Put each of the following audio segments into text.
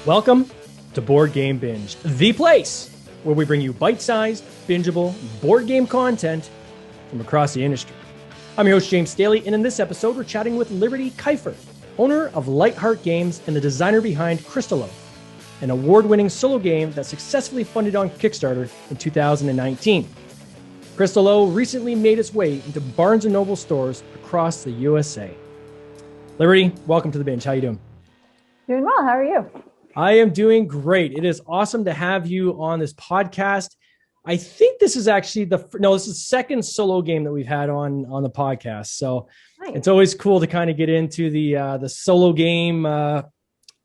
Welcome to Board Game Binge, the place where we bring you bite-sized, bingeable board game content from across the industry. I'm your host, James Staley, and in this episode, we're chatting with Liberty Kifer, owner of Lightheart Games and the designer behind Crystallo, an award-winning solo game that successfully funded on Kickstarter in 2019. Crystallo recently made its way into Barnes & Noble stores across the USA. Liberty, welcome to the Binge. How you doing? Doing well. How are you? I am doing great. It is awesome to have you on this podcast. I think this is actually this is the second solo game that we've had on the podcast. So nice. It's always cool to kind of get into the solo game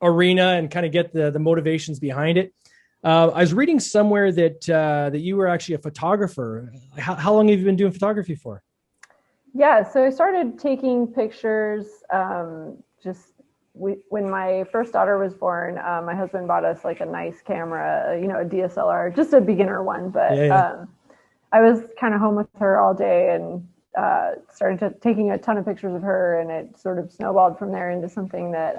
arena and kind of get the motivations behind it. I was reading somewhere that you were actually a photographer. How long have you been doing photography for? Yeah, so I started taking pictures when my first daughter was born. My husband bought us like a nice camera, a DSLR, just a beginner one. But I was kind of home with her all day and started taking a ton of pictures of her, and it sort of snowballed from there into something that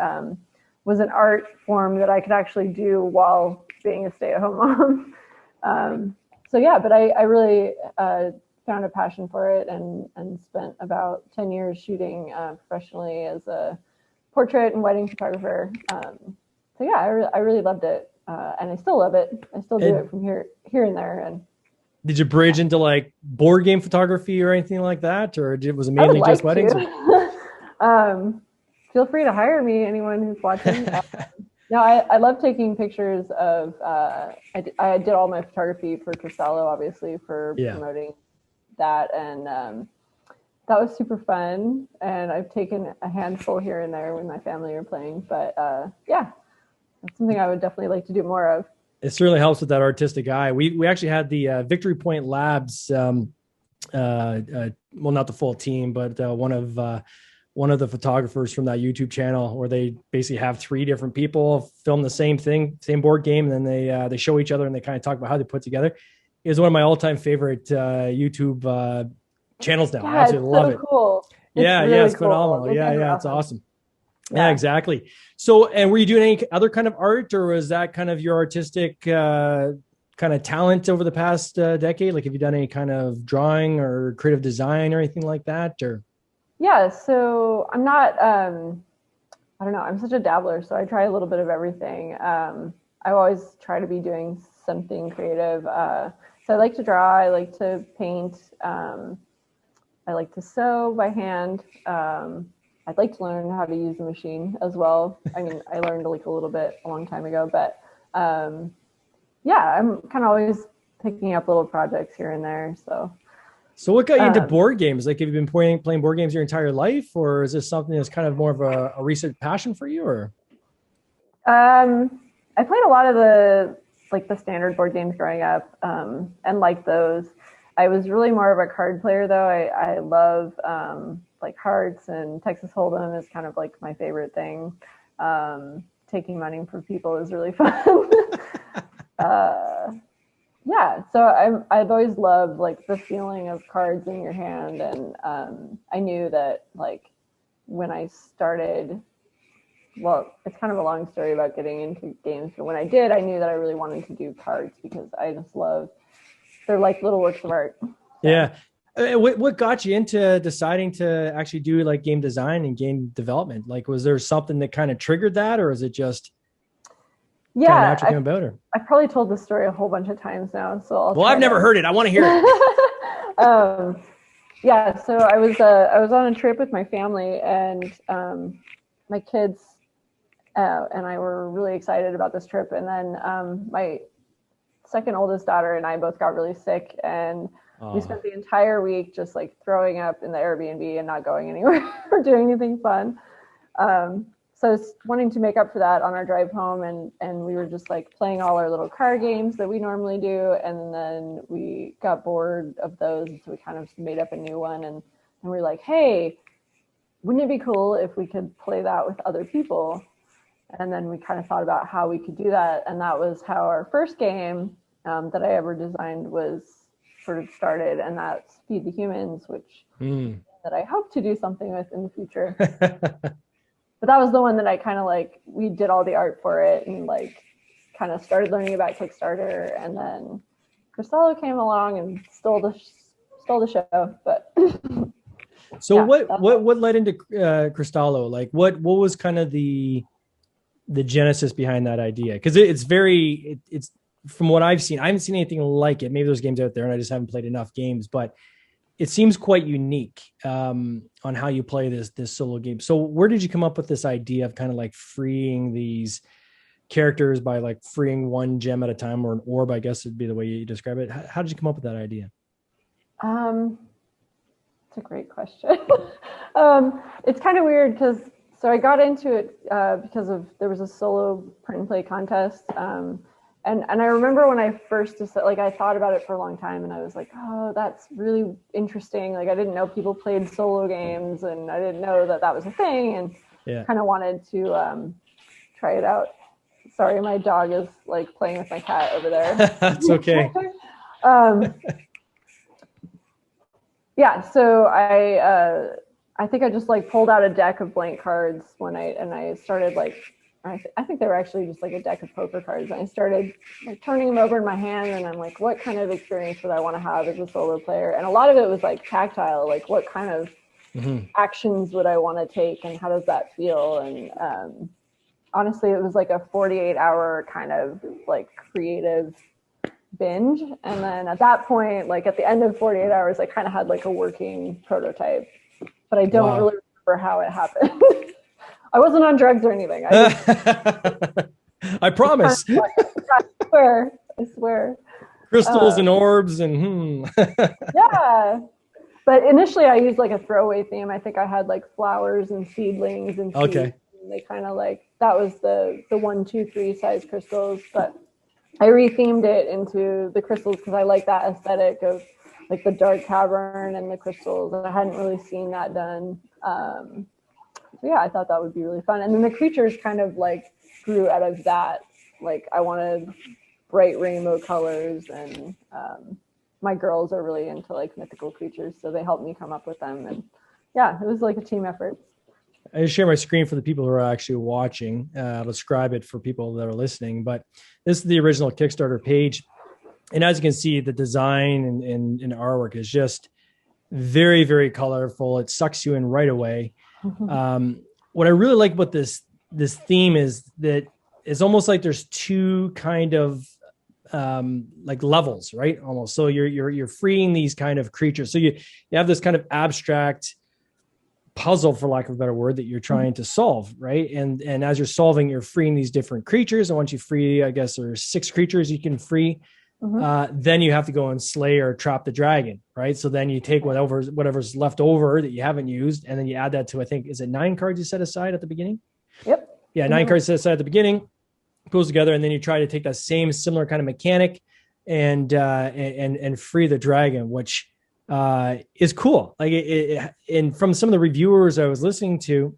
was an art form that I could actually do while being a stay-at-home mom. But I really found a passion for it and spent about 10 years shooting professionally as a portrait and wedding photographer. I really loved it, and I still love it. I still do it from here and there. And did you bridge into like board game photography or anything like that, or was it mainly just weddings? Feel free to hire me, anyone who's watching. I love taking pictures of. I did all my photography for Crystallo, obviously, for promoting that, and that was super fun, and I've taken a handful here and there when my family are playing. But that's something I would definitely like to do more of. It certainly helps with that artistic eye. We actually had the Victory Point Labs, well, not the full team, but one of the photographers from that YouTube channel, where they basically have 3 different people film the same thing, same board game, and then they show each other and they kind of talk about how they put together. It was one of my all-time favorite YouTube channels now. I absolutely love it. Cool. It's phenomenal. It's awesome. Yeah, exactly. So, and were you doing any other kind of art, or was that kind of your artistic kind of talent over the past decade? Like, have you done any kind of drawing or creative design or anything like that? Or yeah, so I'm not. I don't know. I'm such a dabbler, so I try a little bit of everything. I always try to be doing something creative. So I like to draw. I like to paint. I like to sew by hand. I'd like to learn how to use the machine as well. I mean, I learned like a little bit a long time ago, but I'm kind of always picking up little projects here and there. So what got you into board games? Like, have you been playing board games your entire life, or is this something that's kind of more of a recent passion for you? Or I played a lot of the standard board games growing up, and like those. I was really more of a card player, though. I love like hearts, and Texas Hold'em is kind of like my favorite thing. Taking money from people is really fun. So I've always loved like the feeling of cards in your hand, and I knew that like when I started, well, it's kind of a long story about getting into games, but when I did, I knew that I really wanted to do cards because I just love. They're like little works of art. Yeah. What got you into deciding to actually do like game design and game development? Like, was there something that kind of triggered that, or is it just kind of naturally came about? Or I've probably told this story a whole bunch of times now. So I've never heard it. I want to hear it. So I was on a trip with my family, and my kids and I were really excited about this trip. And then my second oldest daughter and I both got really sick, and we spent the entire week just like throwing up in the Airbnb and not going anywhere or doing anything fun. So I was wanting to make up for that on our drive home, and we were just like playing all our little card games that we normally do, and then we got bored of those, and so we kind of made up a new one, and we were like, hey, wouldn't it be cool if we could play that with other people? And then we kind of thought about how we could do that, and that was how our first game that I ever designed was sort of started, and that's Feed the Humans, which that I hope to do something with in the future. but that was the one that I kind of like, we did all the art for it and like kind of started learning about Kickstarter, and then Crystallo came along and stole the show. But so yeah, what led into Crystallo? Like what was kind of the genesis behind that idea? Because it's from what I've seen, I haven't seen anything like it. Maybe there's games out there and I just haven't played enough games, but it seems quite unique on how you play this solo game. So where did you come up with this idea of kind of like freeing these characters by like freeing one gem at a time, or an orb, I guess would be the way you describe it? How did you come up with that idea? It's a great question. It's kind of weird so I got into it because there was a solo print and play contest. And I remember when I first decided, like I thought about it for a long time and I was like, oh, that's really interesting. Like I didn't know people played solo games and I didn't know that was a thing, and kind of wanted to try it out. Sorry, my dog is like playing with my cat over there. That's okay. Yeah, so I think I just like pulled out a deck of blank cards I started like, I think they were actually just like a deck of poker cards. And I started like turning them over in my hand, and I'm like, what kind of experience would I want to have as a solo player? And a lot of it was like tactile, like what kind of actions would I want to take and how does that feel? And honestly, it was like a 48-hour kind of like creative binge. And then at that point, like at the end of 48 hours, I kind of had like a working prototype, but I don't really remember how it happened. I wasn't on drugs or anything. I promise. I swear. Crystals and orbs and yeah. But initially I used like a throwaway theme. I think I had like flowers and seedlings and seeds. Okay. And they kind of like, that was the 1, 2, 3 size crystals. But I rethemed it into the crystals because I like that aesthetic of like the dark cavern and the crystals. And I hadn't really seen that done. So yeah, I thought that would be really fun. And then the creatures kind of like grew out of that. Like I wanted bright rainbow colors, and my girls are really into like mythical creatures, so they helped me come up with them. And yeah, it was like a team effort. I just share my screen for the people who are actually watching. I'll describe it for people that are listening, but this is the original Kickstarter page. And as you can see, the design and artwork is just very, very colorful. It sucks you in right away. What I really like about this theme is that it's almost like there's two kind of like levels, right? Almost. So you're freeing these kind of creatures. So you have this kind of abstract puzzle, for lack of a better word, that you're trying to solve, right? And as you're solving, you're freeing these different creatures. And once you free, I guess there's 6 creatures you can free. Then you have to go and slay or trap the dragon, right? So then you take whatever's left over that you haven't used, and then you add that to, I think, is it 9 cards you set aside at the beginning? Yep. Yeah, 9 cards set aside at the beginning, goes together, and then you try to take that same similar kind of mechanic and free the dragon, which is cool. Like and from some of the reviewers I was listening to,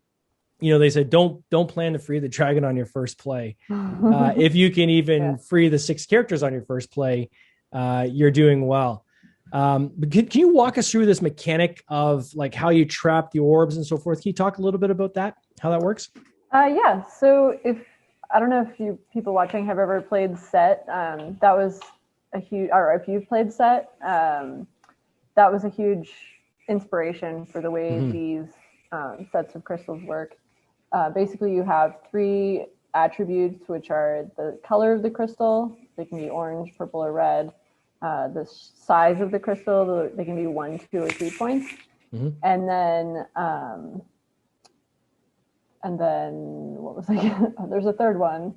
they said don't plan to free the dragon on your first play. If you can even free the 6 characters on your first play, you're doing well. But can you walk us through this mechanic of like how you trap the orbs and so forth? Can you talk a little bit about that, how that works? Yeah. So I don't know if people watching have ever played Set. That was a huge, or if you've played Set, that was a huge inspiration for the way these sets of crystals work. Basically, you have 3 attributes, which are the color of the crystal. They can be orange, purple, or red. The size of the crystal, they can be 1, 2, or 3 points. And then what was I? There's a third one.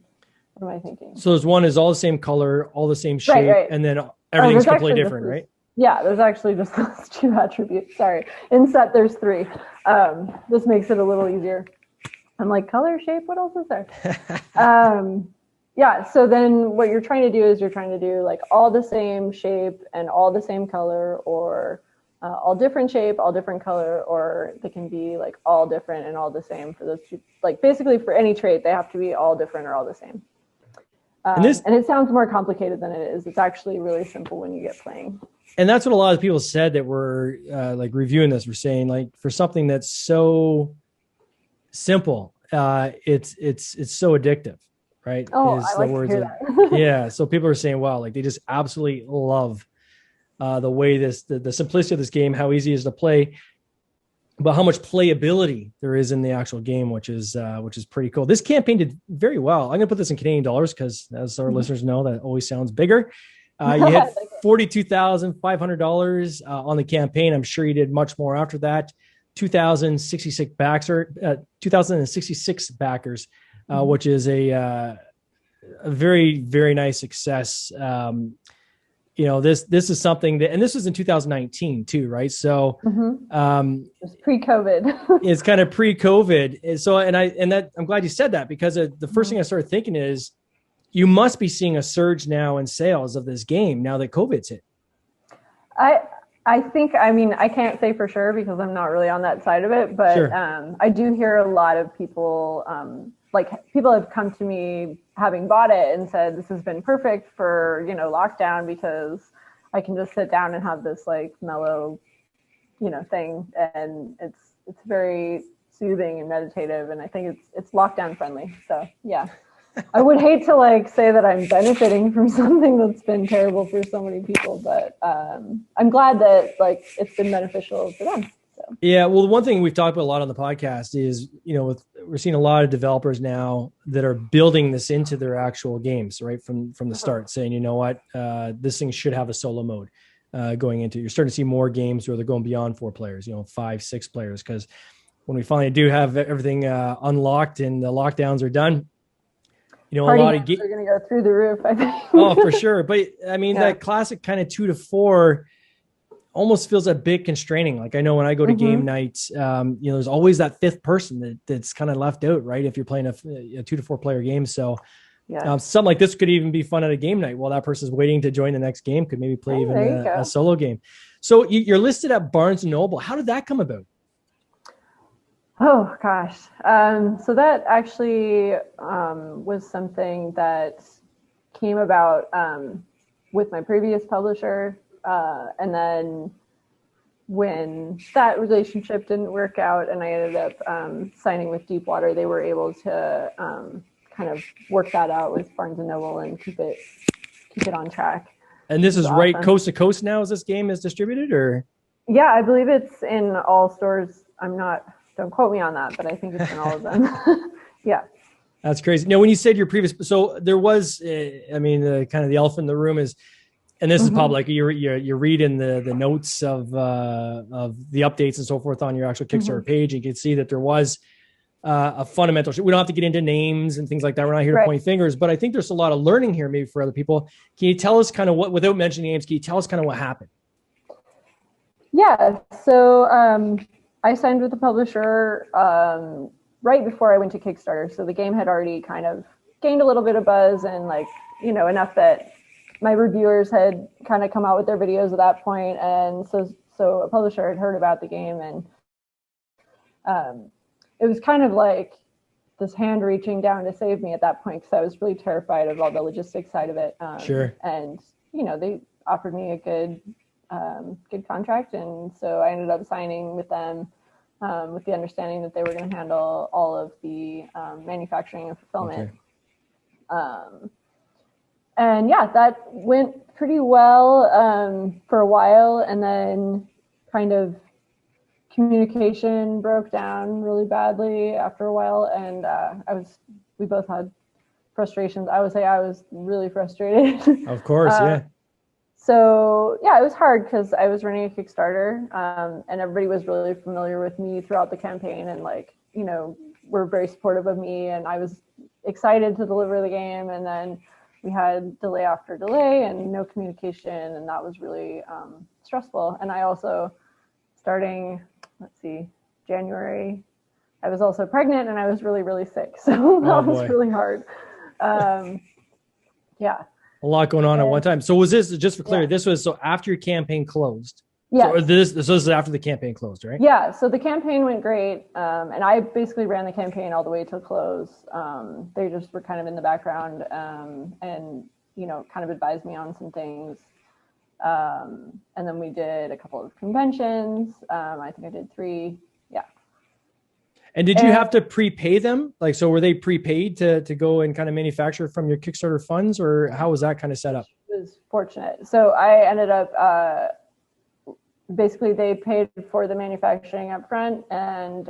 What am I thinking? So there's one is all the same color, all the same shape, right. And then everything's completely different, right? Yeah, there's actually just those 2 attributes. Sorry. In Set, there's 3. This makes it a little easier. I'm like, color, shape, what else is there? Yeah, so then what you're trying to do is you're trying to do like all the same shape and all the same color, or all different shape, all different color, or they can be like all different and all the same for those 2. Like basically for any trait, they have to be all different or all the same. And it sounds more complicated than it is. It's actually really simple when you get playing. And that's what a lot of people said that were like reviewing this, were saying like for something that's so simple, it's so addictive, right? Oh, Is I the like to words hear of, that. yeah. So people are saying, wow, like they just absolutely love the way the simplicity of this game, how easy it is to play, but how much playability there is in the actual game, which is pretty cool. This campaign did very well. I'm gonna put this in Canadian dollars because, as our listeners know, that always sounds bigger. You hit $42,500 on the campaign. I'm sure you did much more after that. 2,066 backers, which is a very, very nice success. This is something that, and this was in 2019 too, right? So, It's pre-COVID. it's kind of pre-COVID. And so, I'm glad you said that, because the first thing I started thinking is, you must be seeing a surge now in sales of this game now that COVID's hit. I think, I mean, I can't say for sure because I'm not really on that side of it, but Sure. I do hear a lot of people, people have come to me having bought it and said, this has been perfect for, lockdown, because I can just sit down and have this like mellow, thing. And it's very soothing and meditative. And I think it's lockdown friendly. So yeah. I would hate to say that I'm benefiting from something that's been terrible for so many people, but I'm glad that it's been beneficial for them. So. Yeah, well, the one thing we've talked about a lot on the podcast is, we're seeing a lot of developers now that are building this into their actual games, right from the start, saying, you know what, this thing should have a solo mode going into it. You're starting to see more games where they're going beyond 4 players, 5, 6 players, because when we finally do have everything unlocked and the lockdowns are done, a lot of are going to go through the roof, I think. Oh, for sure. But I mean, that classic kind of 2 to 4 almost feels a bit constraining. Like, I know when I go to game nights, there's always that 5th person that's kind of left out, right? If you're playing a 2 to 4 player game. So something like this could even be fun at a game night while that person's waiting to join the next game, could maybe play a solo game. So you're listed at Barnes & Noble. How did that come about? Oh gosh. So that actually was something that came about with my previous publisher. And then when that relationship didn't work out and I ended up signing with Deepwater, they were able to kind of work that out with Barnes & Noble and keep it on track. And this is right coast to coast now as this game is distributed, or? Yeah, I believe it's in all stores. Don't quote me on that, but I think it's in all of them. Yeah. That's crazy. Now, when you said your previous, so there was, kind of the elephant in the room is, and this is public, you're reading the notes of the updates and so forth on your actual Kickstarter page. You can see that there was a fundamental, we don't have to get into names and things like that. We're not here to point fingers, but I think there's a lot of learning here maybe for other people. Can you tell us kind of what, without mentioning names, can you tell us kind of what happened? Yeah. So, I signed with the publisher right before I went to Kickstarter. So the game had already kind of gained a little bit of buzz and enough that my reviewers had kind of come out with their videos at that point. And so a publisher had heard about the game, and it was kind of like this hand reaching down to save me at that point, because I was really terrified of all the logistics side of it. Sure. And, they offered me a good contract, and so I ended up signing with them with the understanding that they were going to handle all of the manufacturing and fulfillment. Okay. And yeah, that went pretty well for a while, and then kind of communication broke down really badly after a while, and we both had frustrations. I would say I was really frustrated. Of course, yeah. So yeah, it was hard because I was running a Kickstarter, and everybody was really familiar with me throughout the campaign, and were very supportive of me, and I was excited to deliver the game. And then we had delay after delay and no communication, and that was really stressful. And I also, starting, January, I was also pregnant, and I was really, really sick, so that was really hard. Yeah. A lot going on at one time. So was this, just for clarity, this was after your campaign closed? Yeah. So this is after the campaign closed, right? Yeah. So the campaign went great. And I basically ran the campaign all the way to close. They just were kind of in the background and, kind of advised me on some things. And then we did a couple of conventions. I think I did 3. Yeah. And did you have to prepay them? Like, so were they prepaid to go and kind of manufacture from your Kickstarter funds, or how was that kind of set up? It was fortunate. So I ended up, basically they paid for the manufacturing up front, and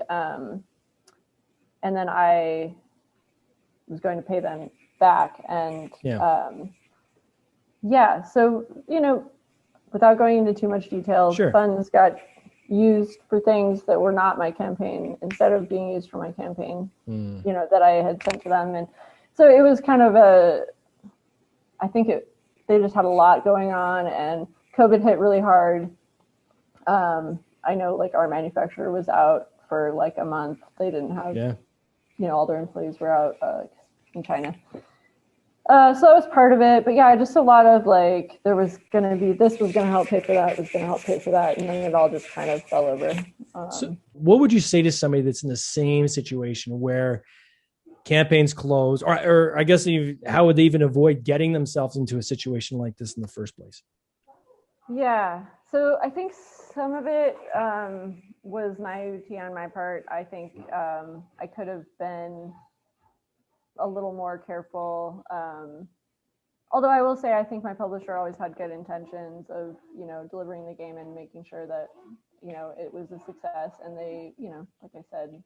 then I was going to pay them back. And so, without going into too much detail, funds got used for things that were not my campaign instead of being used for my campaign, that I had sent to them. And so it was kind of they just had a lot going on, and COVID hit really hard. I know like our manufacturer was out for like a month. They didn't have, all their employees were out in China. So that was part of it. But yeah, just a lot of like, this was going to help pay for that, was going to help pay for that. And then it all just kind of fell over. So what would you say to somebody that's in the same situation where campaigns close, or I guess how would they even avoid getting themselves into a situation like this in the first place? Yeah. So I think some of it was naivety on my part. I think I could have been a little more careful. Although I will say, I think my publisher always had good intentions of, delivering the game and making sure that, it was a success. And they, like I said,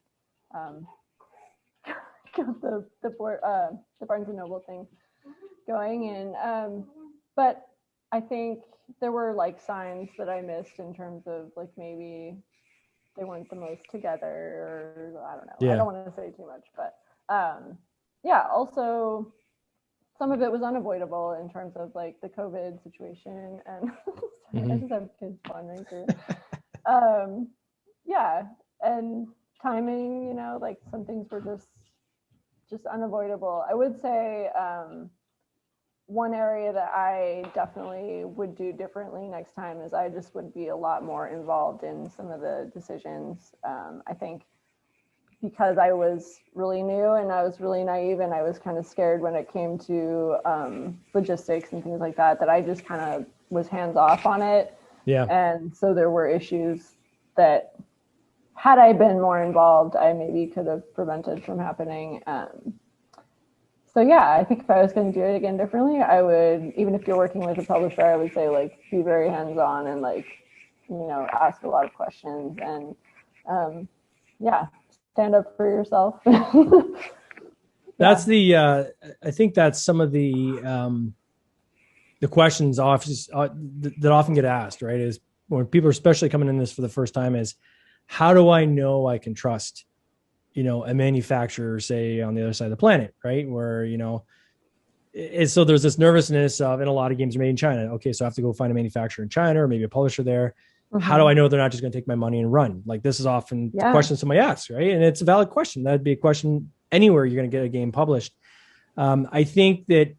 got the Barnes and Noble thing going. And, but I think there were like signs that I missed in terms of like, maybe they weren't the most together, or I don't know. Yeah. I don't want to say too much, but, also some of it was unavoidable in terms of like the COVID situation, and I just have kids wandering through. And timing, like some things were just unavoidable. I would say one area that I definitely would do differently next time is I just would be a lot more involved in some of the decisions. I think because I was really new and I was really naive and I was kind of scared when it came to logistics and things like that, that I just kind of was hands off on it. Yeah. And so there were issues that had I been more involved, I maybe could have prevented from happening. So yeah, I think if I was going to do it again differently, I would, even if you're working with a publisher, I would say like be very hands-on and like, ask a lot of questions and stand up for yourself. That's I think that's some of the questions that often get asked, right? Is when people are especially coming in this for the first time is, how do I know I can trust, a manufacturer, say on the other side of the planet, right? Where, so there's this nervousness of, and a lot of games are made in China. Okay, so I have to go find a manufacturer in China or maybe a publisher there. Mm-hmm. How do I know they're not just going to take my money and run? Like this is often the question somebody asks, right? And it's a valid question. That'd be a question anywhere you're going to get a game published. I think that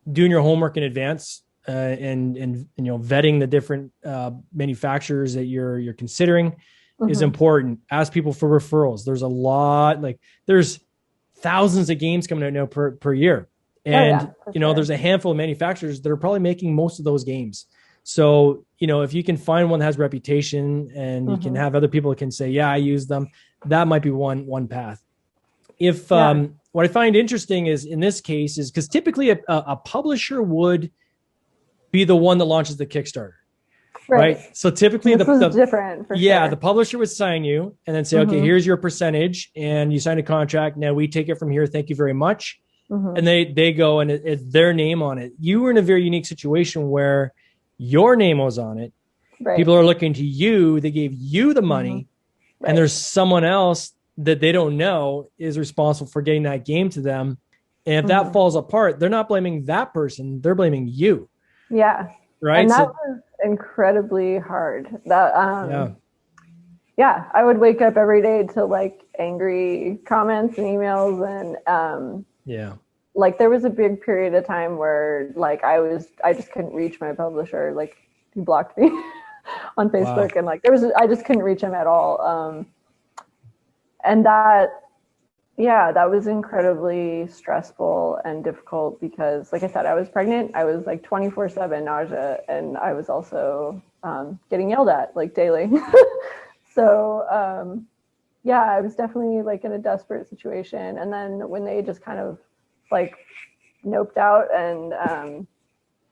doing your homework in advance and vetting the different manufacturers that you're considering is important. Ask people for referrals. There's a lot, there's thousands of games coming out now per year. And, there's a handful of manufacturers that are probably making most of those games. So, if you can find one that has reputation and you can have other people that can say, yeah, I use them, that might be one path. If what I find interesting is in this case is because typically a publisher would be the one that launches the Kickstarter. Right. So typically this was different. Sure. The publisher would sign you and then say, okay, here's your percentage. And you sign a contract. Now we take it from here. Thank you very much. And they go and it's their name on it. You were in a very unique situation where your name was on it. Right. People are looking to you. They gave you the money and there's someone else that they don't know is responsible for getting that game to them. And if that falls apart, they're not blaming that person. They're blaming you. Yeah. Right. And that was incredibly hard. That I would wake up every day to like angry comments and emails and like there was a big period of time where like I just couldn't reach my publisher. Like he blocked me on Facebook and like I just couldn't reach him at all. And that was incredibly stressful and difficult because, like I said, I was pregnant. I was like 24/7 nausea, and I was also getting yelled at like daily. So, yeah, I was definitely like in a desperate situation. And then when they just kind of like noped out and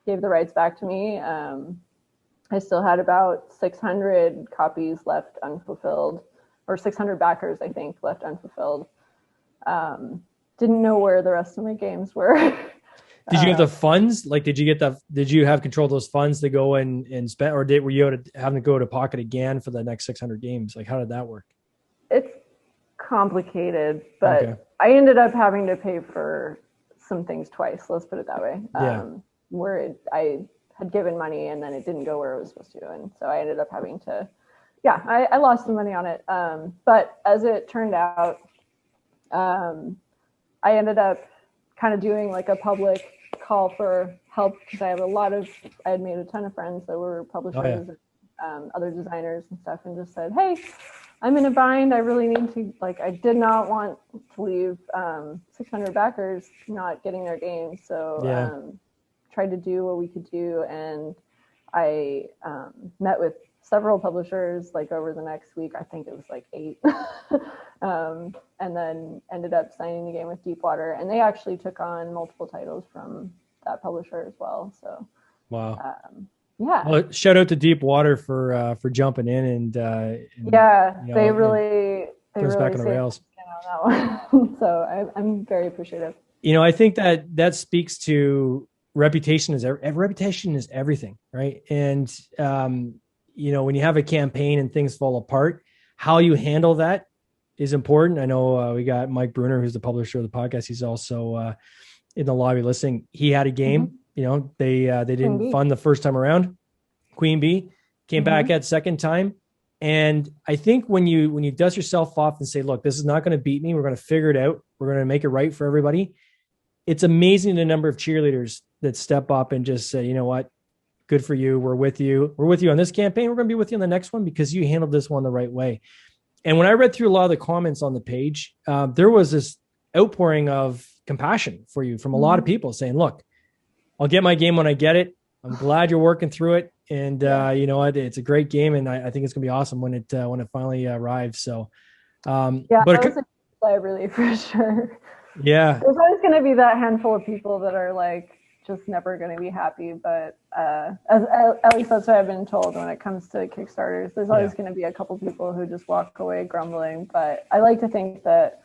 gave the rights back to me, I still had about 600 copies left unfulfilled, or 600 backers, I think, left unfulfilled. Didn't know where the rest of my games were. Did you have the funds? Like, did you have control of those funds to go and spend, or were you having to go to pocket again for the next 600 games? Like, how did that work? It's complicated, but I ended up having to pay for some things twice. Let's put it that way. Where I had given money and then it didn't go where it was supposed to. And so I ended up having to, I lost some money on it. But as it turned out, I ended up kind of doing like a public call for help because I had made a ton of friends that were publishers, and, other designers and stuff, and just said, hey, I'm in a bind. I really need to, I did not want to leave 600 backers not getting their games. So tried to do what we could do. And I met with several publishers over the next week. I think it was 8. And then ended up signing the game with Deepwater. And they actually took on multiple titles from that publisher as well. So, wow. Well, shout out to Deepwater for jumping in and they really back on the rails. On that one. So I'm very appreciative. I think that speaks to reputation is everything, right? And when you have a campaign and things fall apart, how you handle that is important. I know we got Mike Bruner, who's the publisher of the podcast. He's also in the lobby listening. He had a game. Mm-hmm. They didn't fund the first time around. Queen Bee came back at second time. And I think when you dust yourself off and say, look, this is not going to beat me. We're going to figure it out. We're going to make it right for everybody. It's amazing the number of cheerleaders that step up and just say, you know what, good for you. We're with you. We're with you on this campaign. We're going to be with you on the next one because you handled this one the right way. And when I read through a lot of the comments on the page, there was this outpouring of compassion for you from a lot of people saying, look, I'll get my game when I get it. I'm glad you're working through it. And you know what? It's a great game. And I think it's going to be awesome when it finally arrives. So, but that was a play really for sure. Yeah. There's always going to be that handful of people that are just never going to be happy. But at least that's what I've been told when it comes to Kickstarters. There's always going to be a couple people who just walk away grumbling. But I like to think that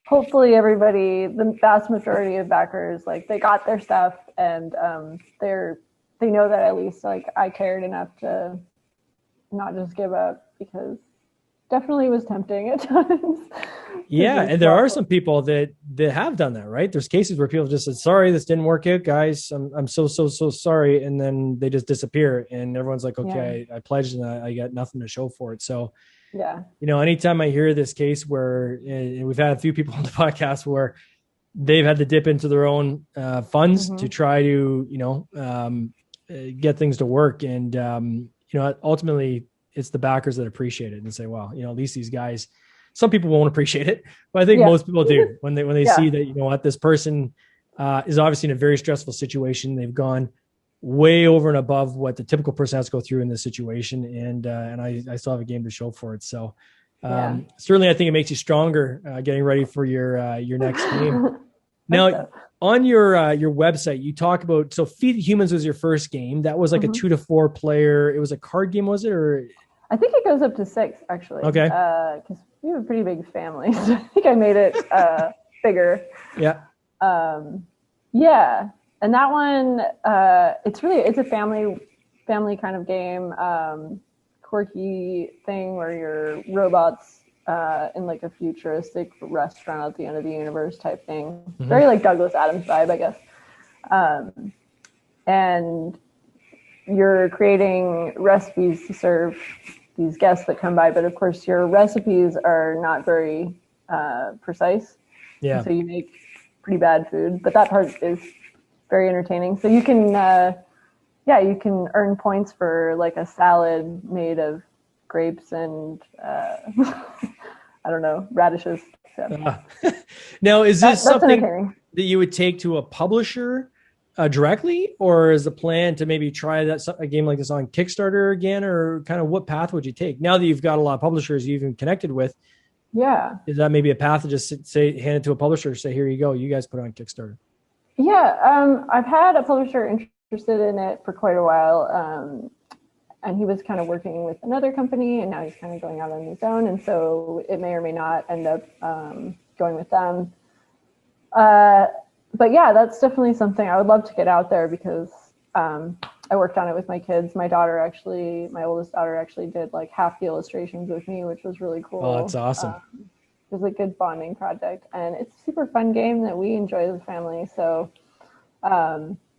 hopefully everybody, the vast majority of backers, they got their stuff and they know that at least I cared enough to not just give up, because definitely was tempting at times. Yeah. And there are some people that have done that, right? There's cases where people just said, sorry, this didn't work out, guys. I'm so sorry. And then they just disappear and everyone's like, okay, I pledged and I got nothing to show for it. So, anytime I hear this case where, and we've had a few people on the podcast where they've had to dip into their own funds to try to, get things to work. And, ultimately it's the backers that appreciate it and say, well, at least these guys, some people won't appreciate it, but I think most people do when they see that, this person is obviously in a very stressful situation. They've gone way over and above what the typical person has to go through in this situation. And I still have a game to show for it. So certainly I think it makes you stronger getting ready for your next game. Now on your website, you talk about, so Feed the Humans was your first game. That was a 2 to 4 player. It was a card game, was it? Or I think it goes up to 6 actually. Okay. Because we have a pretty big family. So I think I made it bigger. Yeah. Yeah. And that one, it's a family kind of game, quirky thing where you're robots in a futuristic restaurant at the end of the universe type thing. Mm-hmm. Very Douglas Adams vibe, I guess. And you're creating recipes to serve these guests that come by, but of course your recipes are not very precise. Yeah. And so you make pretty bad food, but that part is very entertaining. So you can, you can earn points for a salad made of grapes and I don't know, radishes. So. Now, is this something that you would take to a publisher directly, or is the plan to maybe try a game like this on Kickstarter again, or kind of what path would you take now that you've got a lot of publishers you've even connected with? Yeah. Is that maybe a path to just say, hand it to a publisher, say, here you go, you guys put it on Kickstarter? Yeah. I've had a publisher interested in it for quite a while. And he was kind of working with another company, and now he's kind of going out on his own. And so it may or may not end up going with them. But yeah, that's definitely something I would love to get out there, because I worked on it with my kids. My oldest daughter actually did like half the illustrations with me, which was really cool. Oh, that's awesome. It was a good bonding project, and it's a super fun game that we enjoy as a family. So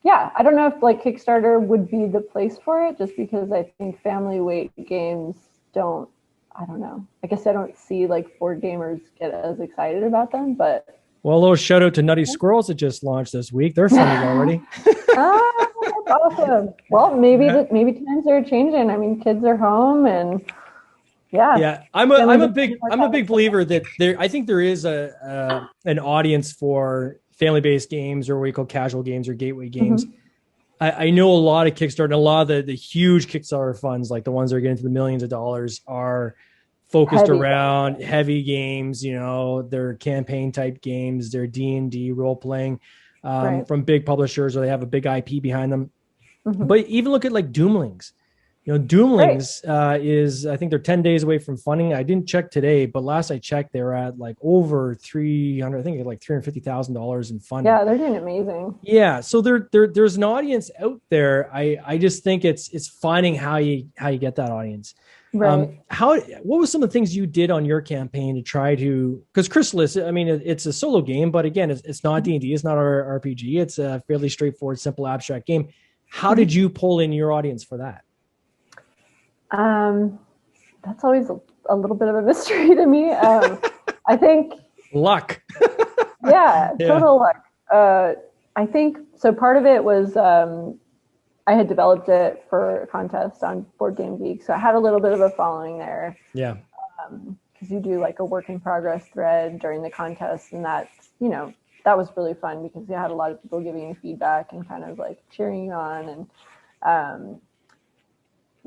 yeah, I don't know if like Kickstarter would be the place for it, just because I think family weight games I don't know. I guess I don't see like board gamers get as excited about them, but. Well, a little shout out to Nutty Squirrels that just launched this week. They're funded already. That's awesome. Well, maybe times are changing. I mean, kids are home, and yeah. I'm a big believer that I think there is an audience for family-based games, or what you call casual games or gateway games. Mm-hmm. I know a lot of Kickstarter, and a lot of the huge Kickstarter funds, like the ones that are getting to the millions of dollars, are focused around heavy games. They're campaign type games, they're D&D role playing from big publishers, or they have a big IP behind them. Mm-hmm. But even look at like Doomlings. Doomlings is, I think they're 10 days away from funding. I didn't check today, but last I checked, they were at like over 300, I think like $350,000 in funding. Yeah, they're doing amazing. Yeah. So there's an audience out there. I just think it's finding how you get that audience. Right. What was some of the things you did on your campaign to try to, because Crystallo, I mean, it's a solo game, but again, it's not D&D, it's not our RPG. It's a fairly straightforward, simple, abstract game. How did you pull in your audience for that? That's always a little bit of a mystery to me. I think luck. yeah, total luck. I think so. Part of it was I had developed it for a contest on Board Game Geek, so I had a little bit of a following there. Yeah. Because you do like a work in progress thread during the contest, and that was really fun, because you had a lot of people giving you feedback and kind of like cheering you on, and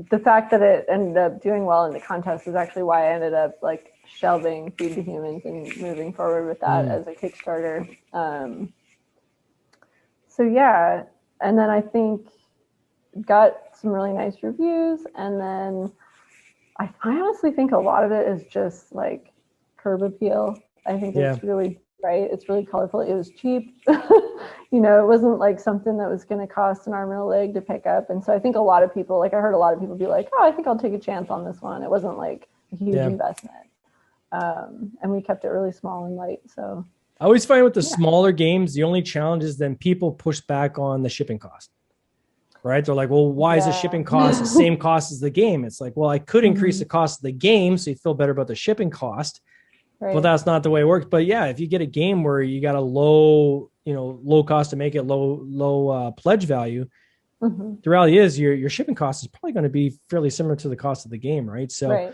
the fact that it ended up doing well in the contest is actually why I ended up like shelving Feed the Humans and moving forward with that as a Kickstarter. So yeah, and then I think got some really nice reviews, and then I honestly think a lot of it is just like curb appeal. I think it's really bright, it's really colorful, it was cheap. It wasn't like something that was going to cost an arm and a leg to pick up. And so I think a lot of people, like I heard a lot of people be like, oh, I think I'll take a chance on this one. It wasn't like a huge investment. And we kept it really small and light. So I always find with the smaller games, the only challenge is then people push back on the shipping cost. Right? They're like, well, why is the shipping cost the same cost as the game? It's like, well, I could increase the cost of the game so you feel better about the shipping cost. Right. Well, that's not the way it works. But yeah, if you get a game where you got a low cost to make it, low pledge value, the reality is your shipping cost is probably going to be fairly similar to the cost of the game, right? So,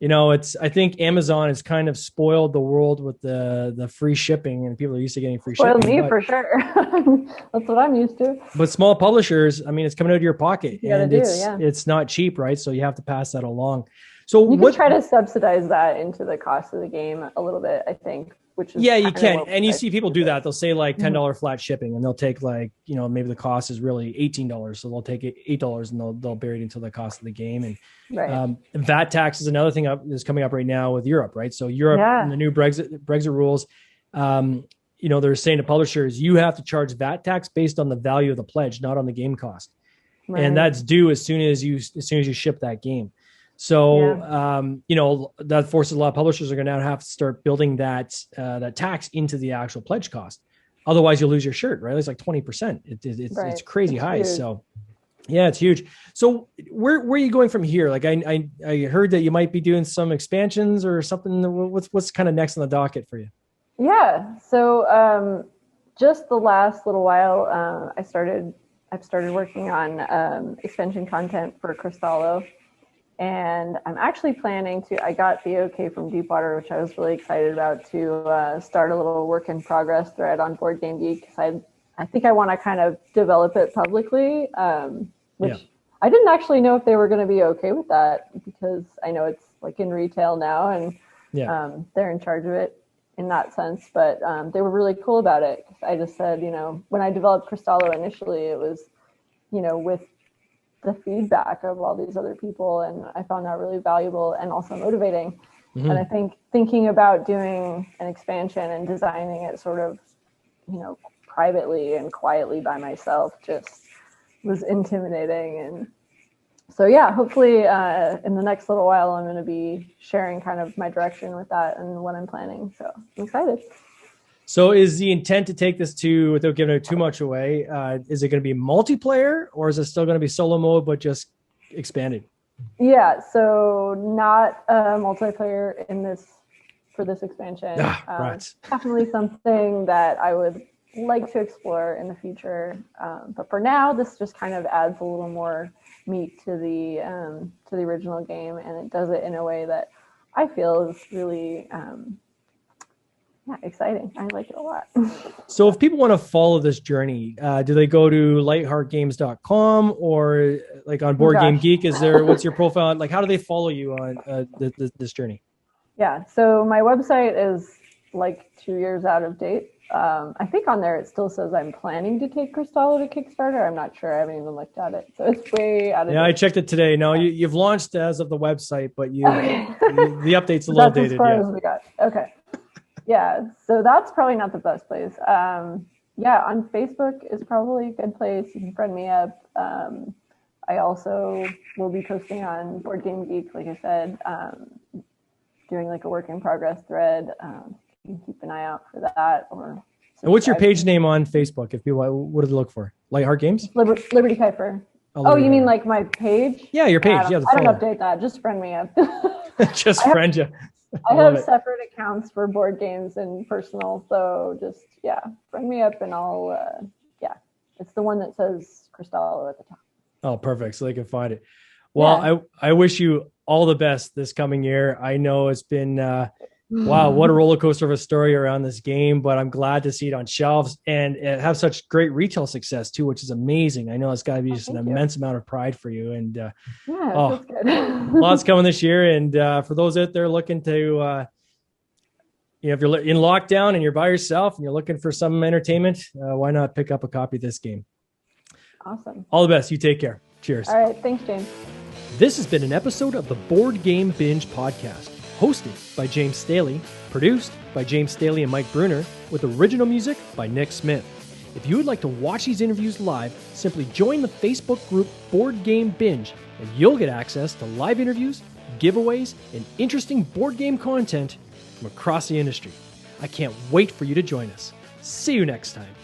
I think Amazon has kind of spoiled the world with the free shipping, and people are used to getting free shipping. Spoiled me for sure. That's what I'm used to. But small publishers, I mean, it's coming out of your pocket, and it's not cheap, right? So you have to pass that along. So you can try to subsidize that into the cost of the game a little bit, I think. Which is you can, and you see people do that. They'll say like $10 flat shipping, and they'll take like maybe the cost is really $18, so they'll take $8 and they'll bury it into the cost of the game. And VAT tax is another thing that's coming up right now with Europe, right? So Europe and the new Brexit rules, they're saying to publishers, you have to charge VAT tax based on the value of the pledge, not on the game cost, and that's due as soon as you ship that game. So, that forces a lot of publishers are going to now have to start building that tax into the actual pledge cost. Otherwise, you'll lose your shirt, right? It's like 20%. It's crazy high. Huge. So, yeah, it's huge. So, where are you going from here? Like, I heard that you might be doing some expansions or something. What's kind of next on the docket for you? Yeah. So, just the last little while, I've started working on expansion content for Crystallo. And I'm actually planning I got the okay from Deepwater, which I was really excited about, to start a little work in progress thread on Board Game Geek, because I think I want to kind of develop it publicly, which I didn't actually know if they were going to be okay with that, because I know it's like in retail now, and they're in charge of it in that sense. But they were really cool about it. I just said, when I developed Crystallo initially, it was, with the feedback of all these other people, and I found that really valuable and also motivating. And I think thinking about doing an expansion and designing it sort of, privately and quietly by myself just was intimidating. And so, hopefully in the next little while, I'm going to be sharing kind of my direction with that and what I'm planning. So I'm excited. So is the intent to take this to, without giving it too much away, is it going to be multiplayer, or is it still going to be solo mode, but just expanded? Yeah, so not multiplayer for this expansion. Right. Definitely something that I would like to explore in the future. But for now, this just kind of adds a little more meat to the original game, and it does it in a way that I feel is really exciting. I like it a lot. So if people want to follow this journey, do they go to lightheartgames.com or like on Board Game Geek? What's your profile? Like, how do they follow you on this journey? Yeah. So my website is like 2 years out of date. I think on there it still says I'm planning to take Crystallo to Kickstarter. I'm not sure. I haven't even looked at it. So it's way out of date. Yeah, I checked it today. No, you've launched as of the website, but the update's a little dated. As far as we got. Okay. Yeah, so that's probably not the best place. On Facebook is probably a good place. You can friend me up. I also will be posting on Board Game Geek, like I said, doing like a work in progress thread. You can keep an eye out for that. And what's your page name on Facebook? If people, what do they look for? Lightheart Games? Liberty Kifer. Oh, you mean like my page? Yeah, your page. I don't update that. Just friend me up. Just friend you. I have separate accounts for board games and personal, so just friend me up and I'll it's the one that says Crystallo at the top. Oh, perfect. So they can find it. Well, I wish you all the best this coming year. I know it's been wow, what a roller coaster of a story around this game, but I'm glad to see it on shelves and have such great retail success too, which is amazing. I know it's got to be just an immense amount of pride for you. And that's good. Lots coming this year. And for those out there looking to, if you're in lockdown and you're by yourself and you're looking for some entertainment, why not pick up a copy of this game? Awesome. All the best. You take care. Cheers. All right. Thanks, James. This has been an episode of the Board Game Binge podcast, hosted by James Staley, produced by James Staley and Mike Bruner, with original music by Nick Smith. If you would like to watch these interviews live, simply join the Facebook group Board Game Binge, and you'll get access to live interviews, giveaways, and interesting board game content from across the industry. I can't wait for you to join us. See you next time.